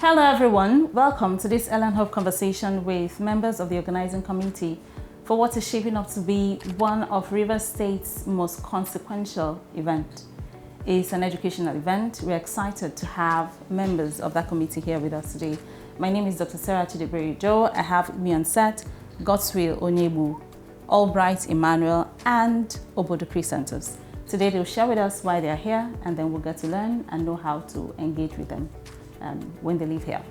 Hello everyone, welcome to this Elanhub conversation with members of the organizing committee for what is shaping up to be one of Rivers State's most consequential events. It's an educational event. We're excited to have members of that committee here with us today. My name is Dr. Sarah Chidiebere. I have me on set, Godswill, Onyegbu, Albright, Emmanuel, and Obodo Chrisantus. Today they'll share with us why they're here, and then we'll get to learn and know how to engage with them when they leave here.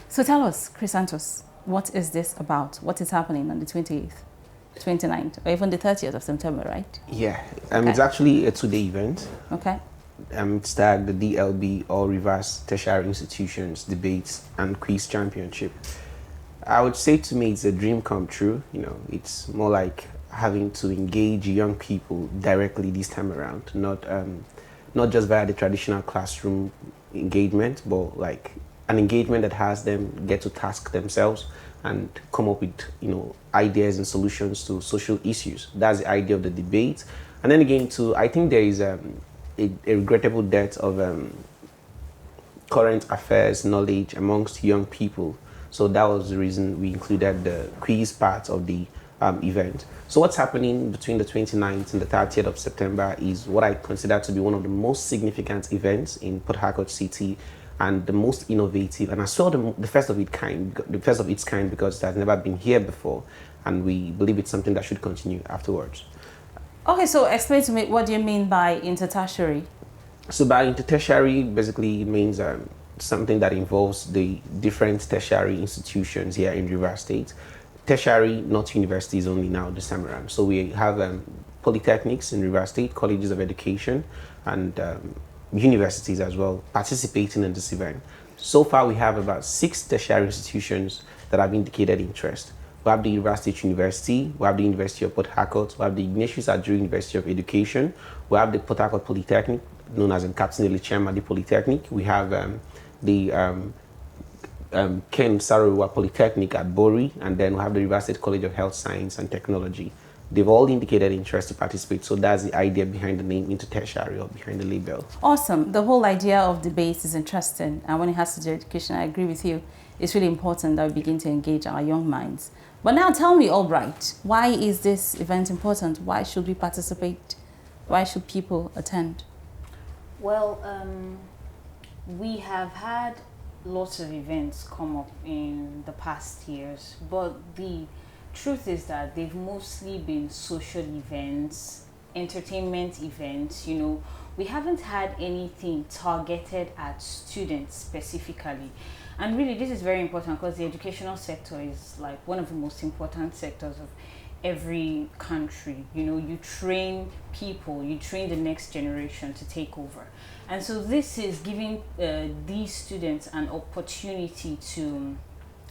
So tell us, Chrisantus, what is this about? What is happening on the 28th, 29th, or even the 30th of September, right? Yeah, Okay. It's actually a two-day event. Okay. It's tagged the DLB, All Rivers Tertiary Institutions Debates and Quiz Championship. I would say to me it's a dream come true. You know, it's more like having to engage young people directly this time around, not just via the traditional classroom engagement, but like an engagement that has them get to task themselves and come up with, ideas and solutions to social issues. That's the idea of the debate. And then again, too, I think there is a regrettable dearth of current affairs knowledge amongst young people. So that was the reason we included the quiz part of the event. So what's happening between the 29th and the 30th of September is what I consider to be one of the most significant events in Port Harcourt City and the most innovative, and as well the first of its kind because it has never been here before, and we believe it's something that should continue afterwards. Okay, so explain to me, what do you mean by inter-tertiary? So by inter-tertiary, basically it means something that involves the different tertiary institutions here in Rivers State. Tertiary, not universities only now this time around. So we have polytechnics in Rivers State, colleges of education, and universities as well participating in this event. So far we have about 6 tertiary institutions that have indicated interest. We have the Rivers State University, we have the University of Port Harcourt, we have the Ignatius Adjuri University of Education, we have the Port Harcourt Polytechnic, known as Captain Elichema, the Polytechnic. We have the Ken Sarowa Polytechnic at Bori, and then we have the Rivers State College of Health Science and Technology. They've all indicated interest to participate, so that's the idea behind the name Inter-Tertiary, or behind the label. Awesome. The whole idea of debate is interesting, and when it has to do with education, I agree with you. It's really important that we begin to engage our young minds. But now tell me, Albright, why is this event important? Why should we participate? Why should people attend? Well, we have had lots of events come up in the past years, but the truth is that they've mostly been social events, entertainment events. We haven't had anything targeted at students specifically. And really this is very important because the educational sector is like one of the most important sectors of every country. You train people, you train the next generation to take over. And so this is giving these students an opportunity to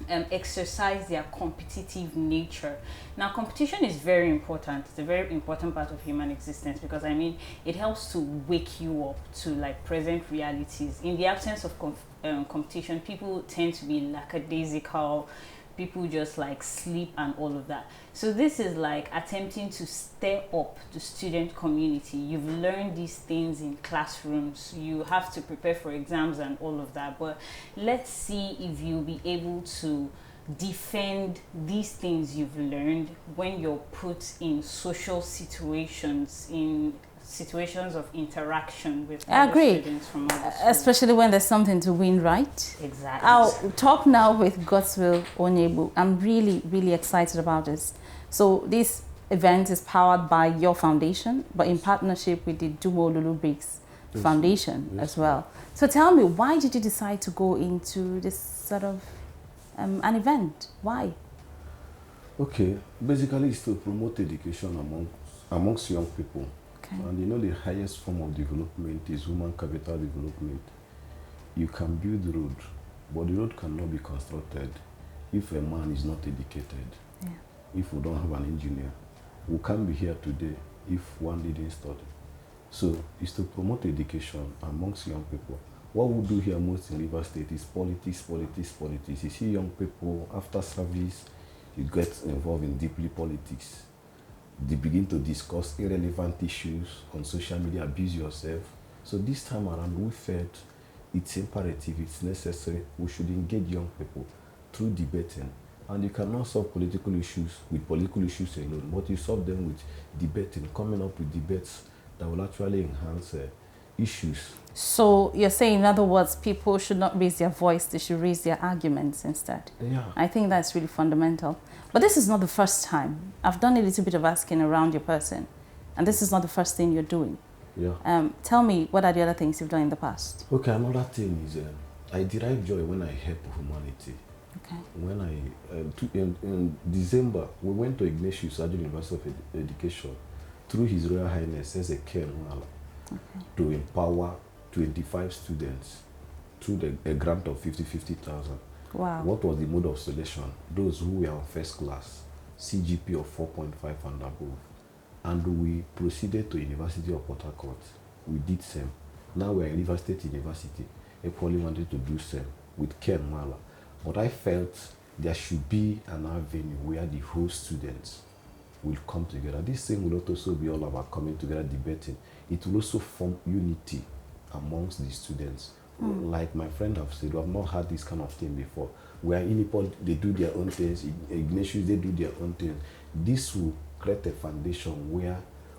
exercise their competitive nature. Now, competition is very important. It's a very important part of human existence because it helps to wake you up to present realities. In the absence of competition, people tend to be lackadaisical. People just sleep and all of that. So this is attempting to stir up the student community. You've learned these things in classrooms. You have to prepare for exams and all of that. But let's see if you'll be able to defend these things you've learned when you're put in social situations, in situations of interaction with other students from other schools. Especially when there's something to win, right? Exactly. I'll talk now with Godswill Onyegbu. I'm really, really excited about this. So this event is powered by your foundation, but in partnership with the Dumo Lulu Briggs Foundation as well. So tell me, why did you decide to go into this sort of an event? Why? Okay, basically it's to promote education amongst young people. And the highest form of development is human capital development. You can build the road, but the road cannot be constructed if a man is not educated. Yeah. If we don't have an engineer, we can't be here today if one didn't study. So it's to promote education amongst young people. What we do here most in Rivers State is politics. You see young people after service, you get involved in deeply politics. They begin to discuss irrelevant issues on social media, abuse yourself. So this time around, we felt it's imperative, it's necessary, we should engage young people through debating. And you cannot solve political issues with political issues alone, but you solve them with debating, coming up with debates that will actually enhance issues. So you're saying, in other words, people should not raise their voice, they should raise their arguments instead. Yeah. I think that's really fundamental. But this is not the first time. I've done a little bit of asking around your person, and this is not the first thing you're doing. Yeah. Tell me, what are the other things you've done in the past? Okay, another thing is I derive joy when I help humanity. Okay. When in December, we went to Ignatius Adjunct University of Education through His Royal Highness Eze to empower 25 students through a grant of 50,000. Wow. What was the mode of selection? Those who were on first class, CGP of 4.5 and above. And we proceeded to University of Port Harcourt. We did same. Now we are at River State University. Equally wanted to do same with Ken Mala. But I felt there should be an avenue where the whole students will come together. This thing will also be all about coming together, debating. It will also form unity amongst the students. Like my friend have said, we have not had this kind of thing before. Where Unipol, they do their own things, Ignatius, they do their own things. This will create a foundation where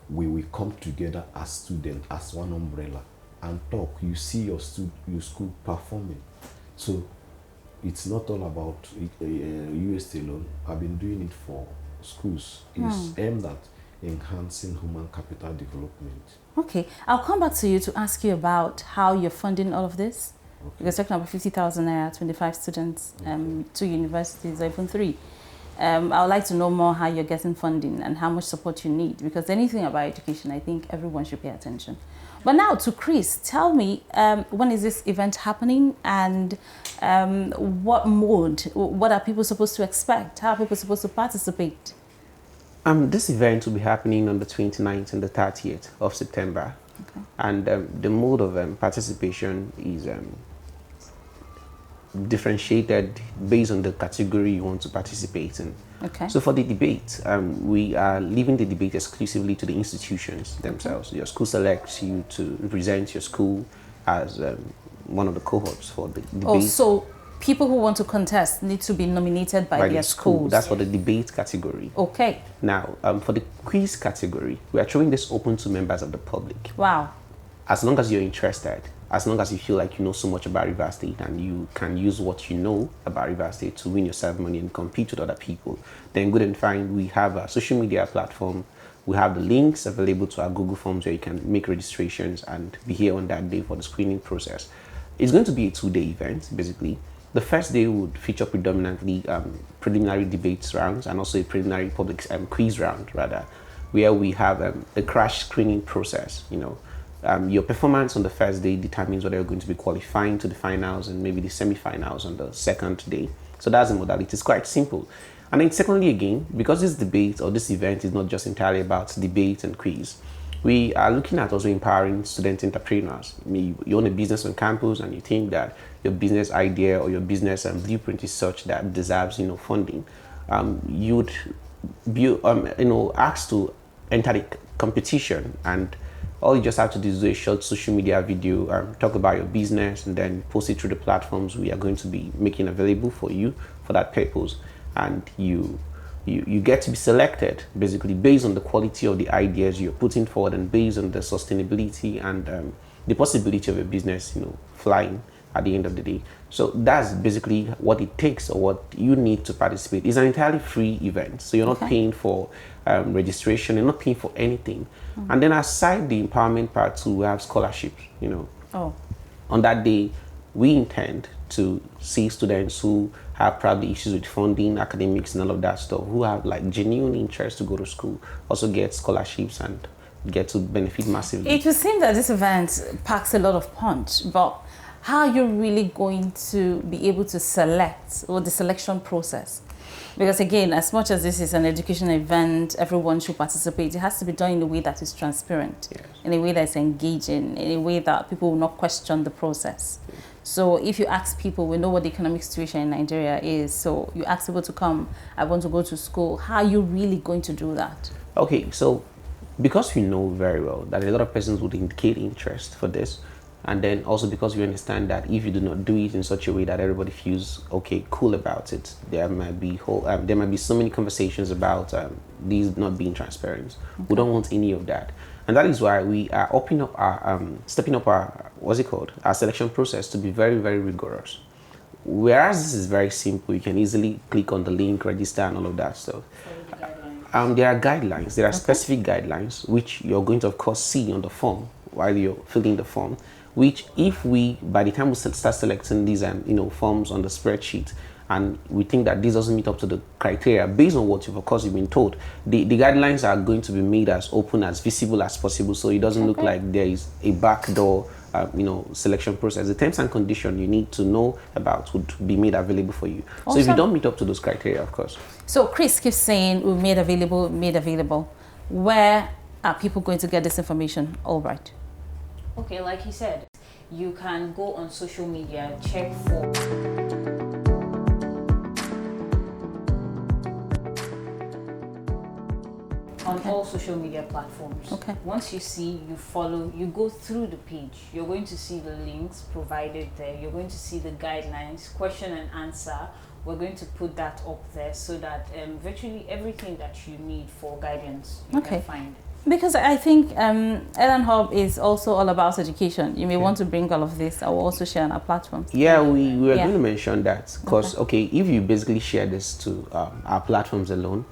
we will come together as students, as one umbrella, and talk. You see your school performing. So it's not all about UST alone. I've been doing it for schools. It's aimed at enhancing human capital development. Okay, I'll come back to you to ask you about how you're funding all of this. Okay. Because talking about 50,000 naira, 25 students, 2 universities, or even 3. I would like to know more how you're getting funding and how much support you need, because anything about education, I think everyone should pay attention. But now to Chris, tell me, when is this event happening, and what mode, what are people supposed to expect? How are people supposed to participate? This event will be happening on the 29th and the 30th of September. Okay. And the mode of participation is differentiated based on the category you want to participate in. Okay. So for the debate, we are leaving the debate exclusively to the institutions themselves. Okay. Your school selects you to represent your school as one of the cohorts for the debate. Oh, so people who want to contest need to be nominated by their schools. That's for the debate category. Okay. Now, for the quiz category, we are throwing this open to members of the public. Wow. As long as you're interested, as long as you feel like you know so much about Rivers State and you can use what you know about Rivers State to win yourself money and compete with other people, then good and fine. We have a social media platform. We have the links available to our Google Forms where you can make registrations and be here on that day for the screening process. It's going to be a 2-day event, basically. The first day would feature predominantly preliminary debates rounds and also a preliminary public quiz round, rather, where we have a crash screening process. You know, your performance on the first day determines whether you're going to be qualifying to the finals and maybe the semi-finals on the second day. So that's the modality. It's quite simple. And then secondly, again, because this debate or this event is not just entirely about debate and quiz, we are looking at also empowering student entrepreneurs. I mean, you own a business on campus and you think that your business idea or your business blueprint is such that deserves, funding. You would be, asked to enter the competition, and all you just have to do is do a short social media video, talk about your business, and then post it through the platforms we are going to be making available for you for that purpose. And you get to be selected basically based on the quality of the ideas you're putting forward and based on the sustainability and the possibility of a business, flying at the end of the day. So that's basically what it takes or what you need to participate. It's an entirely free event. So you're not paying for registration, you're not paying for anything. And then aside the empowerment part too, we have scholarships, On that day, we intend to see students who have probably issues with funding, academics, and all of that stuff, who have like genuine interest to go to school, also get scholarships and get to benefit massively. It would seem that this event packs a lot of punch, but how are you really going to be able to select, or the selection process? Because again, as much as this is an education event, everyone should participate. It has to be done in a way that is transparent, in a way that is engaging, in a way that people will not question the process. So if you ask people, we know what the economic situation in Nigeria is, so you ask people to come, I want to go to school, how are you really going to do that? Okay, so because we know very well that a lot of persons would indicate interest for this, and then also because we understand that if you do not do it in such a way that everybody feels okay, cool about it, there might be so many conversations about these not being transparent. Okay. We don't want any of that, and that is why we are stepping up our our selection process to be very, very rigorous. Whereas this is very simple, you can easily click on the link, register, and all of that stuff. There are guidelines. There are specific guidelines which you're going to, of course, see on the form while you're filling the form. Which, if we, by the time we start selecting these, forms on the spreadsheet, and we think that this doesn't meet up to the criteria based on what you've been told, the guidelines are going to be made as open, as visible as possible, so it doesn't look like there is a backdoor selection process. The terms and conditions you need to know about would be made available for you. Awesome. So if you don't meet up to those criteria, of course. So Chris keeps saying we made available. Where are people going to get this information? Albright. Okay, like he said, you can go on social media, check for on all social media platforms. Okay. Once you see, you follow, you go through the page, you're going to see the links provided there. You're going to see the guidelines, question and answer. We're going to put that up there so that virtually everything that you need for guidance you can find. Because I think Elanhub is also all about education. You may want to bring all of this. I will also share on our platform. Yeah, we were going to mention that because, if you basically share this to our platforms alone,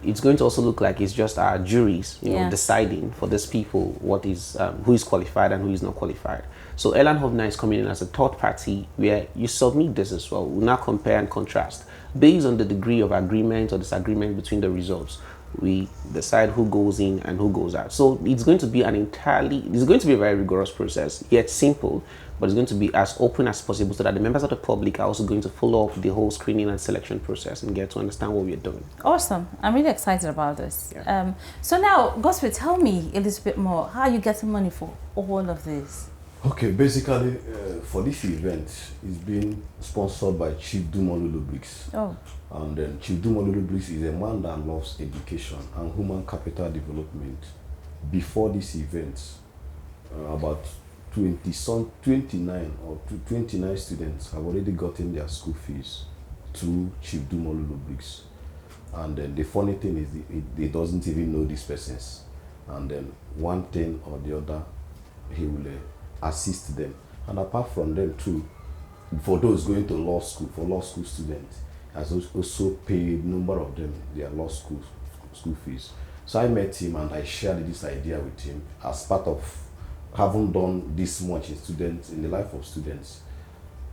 it's going to also look like it's just our juries, deciding for these people what is who is qualified and who is not qualified. So Elanhub now is coming in as a third party where you submit this as well. We'll now compare and contrast based on the degree of agreement or disagreement between the results. We decide who goes in and who goes out. So it's going to be a very rigorous process, yet simple, but it's going to be as open as possible so that the members of the public are also going to follow up the whole screening and selection process and get to understand what we're doing. Awesome. I'm really excited about this. Yeah. So now, Godswill, tell me a little bit more. How are you getting money for all of this? Okay, basically, for this event, it's been sponsored by Chief Dumo Lulu Briggs. Oh. And then Chief Dumo Lulu Briggs is a man that loves education and human capital development. Before this event, about 29 students have already gotten their school fees through Chief Dumo Lulu Briggs. And then the funny thing is they doesn't even know these persons. And then one thing or the other, he will assist them. And apart from them too, for those going to law school, for law school students, has also paid a number of them their law school fees. So I met him and I shared this idea with him as part of having done this much in the life of students.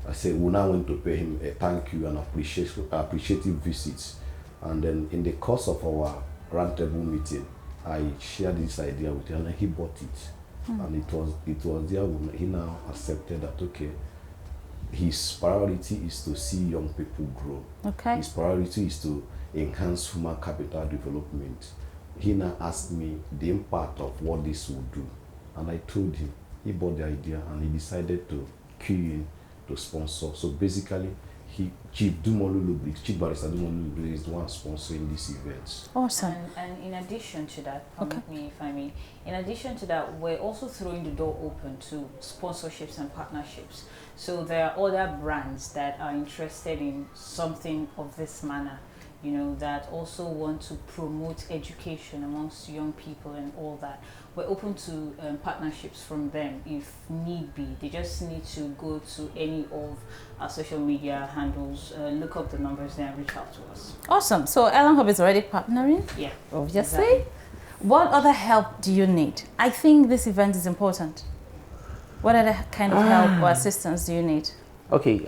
I said we now want to pay him a thank you and appreciative visits. And then in the course of our roundtable meeting, I shared this idea with him and he bought it. And it was there when he now accepted that his priority is to see young people grow. Okay. His priority is to enhance human capital development. He now asked me the impact of what this would do. And I told him, he bought the idea and he decided to key in to sponsor. So basically, Chief Dumo Lulu Briggs, Chief Barrister Dumo Lulu Briggs is the one sponsoring these events. Awesome. And in addition to that, permit me if I may, in addition to that, we're also throwing the door open to sponsorships and partnerships. So there are other brands that are interested in something of this manner, that also want to promote education amongst young people and all that. We're open to partnerships from them if need be. They just need to go to any of our social media handles, look up the numbers there and reach out to us. Awesome. So Elanhub is already partnering? Yeah. Obviously. Exactly. What other help do you need? I think this event is important. What other kind of help or assistance do you need? Okay,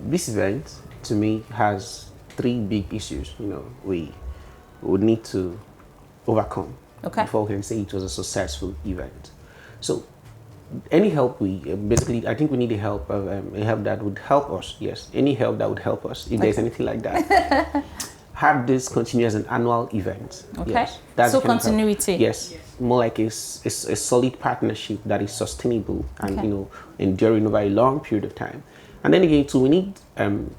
this event to me has 3 big issues, we would need to overcome before we can say it was a successful event. So any help I think we need a help that would help us. Yes, any help that would help us, if there's anything like that. Have this continue as an annual event. Okay. Yes, that's so continuity. Yes, more like a solid partnership that is sustainable and enduring over a long period of time. And then again, too, we need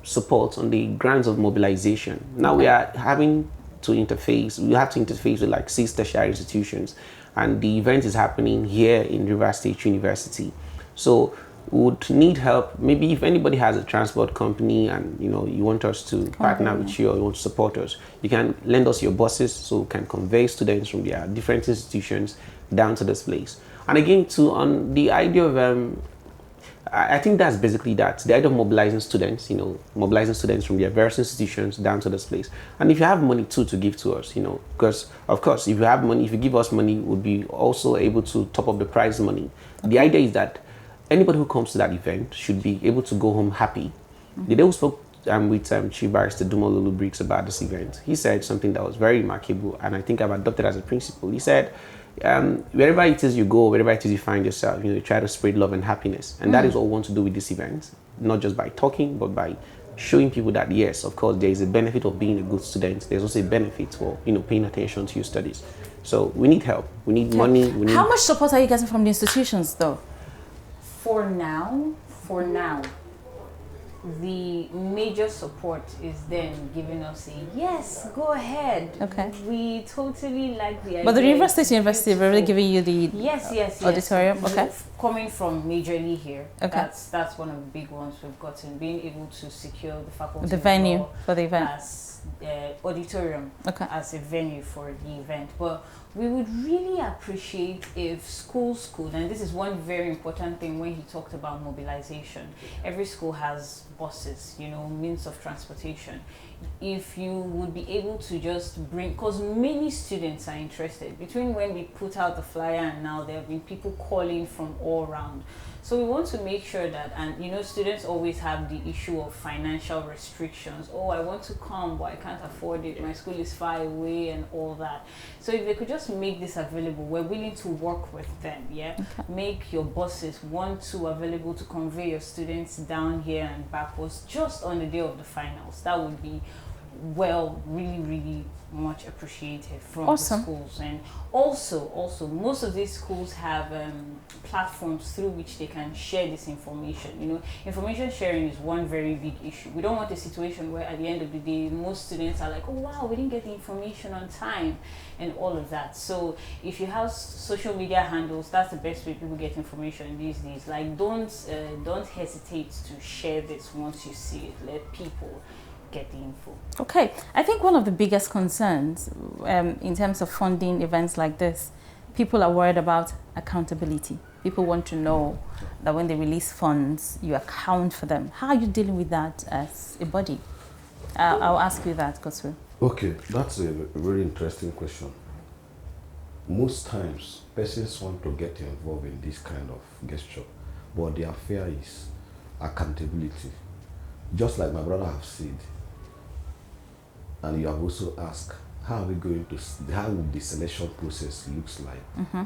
support on the grounds of mobilization. Now we are having to interface. We have to interface with like 6 tertiary institutions, and the event is happening here in Rivers State University. So we would need help. Maybe if anybody has a transport company and you want us to partner with you or you want to support us, you can lend us your buses so we can convey students from their different institutions down to this place. And again, too, on the idea of I think that's basically that. The idea of mobilizing students, mobilizing students from their various institutions down to this place. And if you have money too to give to us, because of course, if you have money, if you give us money, we'll be also able to top up the prize money. Okay. The idea is that anybody who comes to that event should be able to go home happy. The day we spoke with Chief Barrister Dumo Lulu Briggs about this event, he said something that was very remarkable, and I think I've adopted as a principle. He said, wherever it is you go, wherever it is you find yourself, you try to spread love and happiness. And that is what we want to do with this event, not just by talking, but by showing people that, yes, of course, there is a benefit of being a good student. There's also a benefit for, paying attention to your studies. So we need help. We need money. How much support are you getting from the institutions, though? For now, the major support is them giving us a yes, go ahead. Okay. We totally like the idea. But the Rivers State University really giving you the yes auditorium. Okay. Coming from majorly here. Okay. That's one of the big ones we've gotten. Being able to secure the faculty, the venue for the event, as auditorium, okay, as a venue for the event. But we would really appreciate if schools could, and this is one very important thing when he talked about mobilization. Every school has buses, means of transportation. If you would be able to just bring, because many students are interested. Between when we put out the flyer and now, there have been people calling from all around. So we want to make sure that, and students always have the issue of financial restrictions. Oh, I want to come, but I can't afford it. My school is far away and all that. So if they could just make this available, we're willing to work with them, yeah? Okay. Make your buses 1-2 available to convey your students down here and backwards just on the day of the finals. That would be, really, really much appreciated from the schools. And also most of these schools have platforms through which they can share this information. Information sharing is one very big issue. We don't want a situation where at the end of the day most students are like, oh wow, we didn't get the information on time and all of that. So if you have social media handles, that's the best way people get information these days. Like don't hesitate to share this once you see it. Let people get the info. Okay, I think one of the biggest concerns in terms of funding events like this, people are worried about accountability. People want to know that when they release funds, you account for them. How are you dealing with that as a body? I'll ask you that, Godswill. Okay, that's a very interesting question. Most times, persons want to get involved in this kind of gesture, but their fear is accountability. Just like my brother have said, and you have also asked, how will the selection process looks like? Mm-hmm.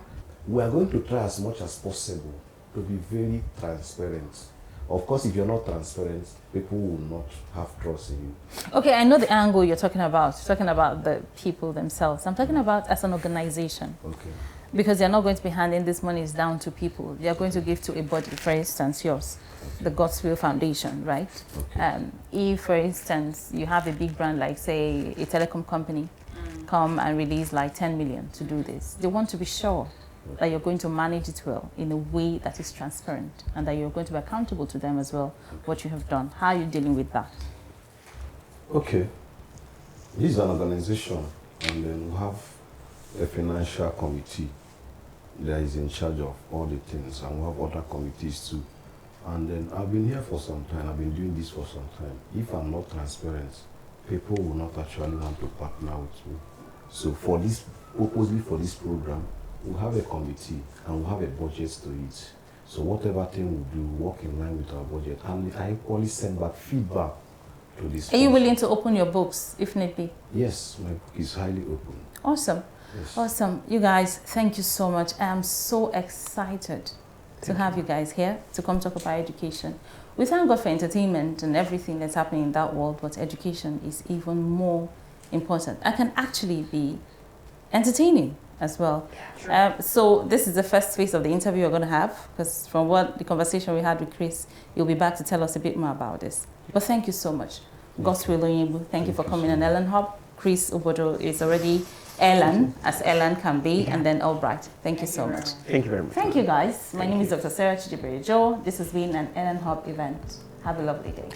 We are going to try as much as possible to be very transparent. Of course, if you're not transparent, people will not have trust in you. Okay, I know the angle you're talking about. You're talking about the people themselves. I'm talking about as an organization. Okay. Because they're not going to be handing this money down to people. They are going to give to a body, for instance, yours, the Godswill Foundation, right? Okay. If, for instance, you have a big brand like, say, a telecom company, come and release like 10 million to do this, they want to be sure that you're going to manage it well in a way that is transparent and that you're going to be accountable to them as well, what you have done. How are you dealing with that? Okay. This is an organization, and then we have a financial committee that is in charge of all the things, and we have other committees too. And then I've been here for some time, I've been doing this for some time. If I'm not transparent, people will not actually want to partner with me. So for this, purposely for this program, we'll have a committee and we'll have a budget to it. So whatever thing we do, work in line with our budget. And I equally send back feedback to this. Are you willing to open your books if need be? Yes, my book is highly open. Awesome. Yes. Awesome. You guys, thank you so much. I am so excited to have you guys here to come talk about education. We thank God for entertainment and everything that's happening in that world, but education is even more important. I can actually be entertaining as well. Yeah, sure. So this is the first phase of the interview we're going to have, because from what the conversation we had with Chris, you'll be back to tell us a bit more about this. But thank you so much. Godswill, Onyegbu, thank you for coming on Elanhub. Chris Obodo is already Elan, as Elan can be, and then Albright. Thank you so much. Thank you very much. Thank you, guys. My name is Dr. Sarah Chidiebere. This has been an Elanhub event. Have a lovely day.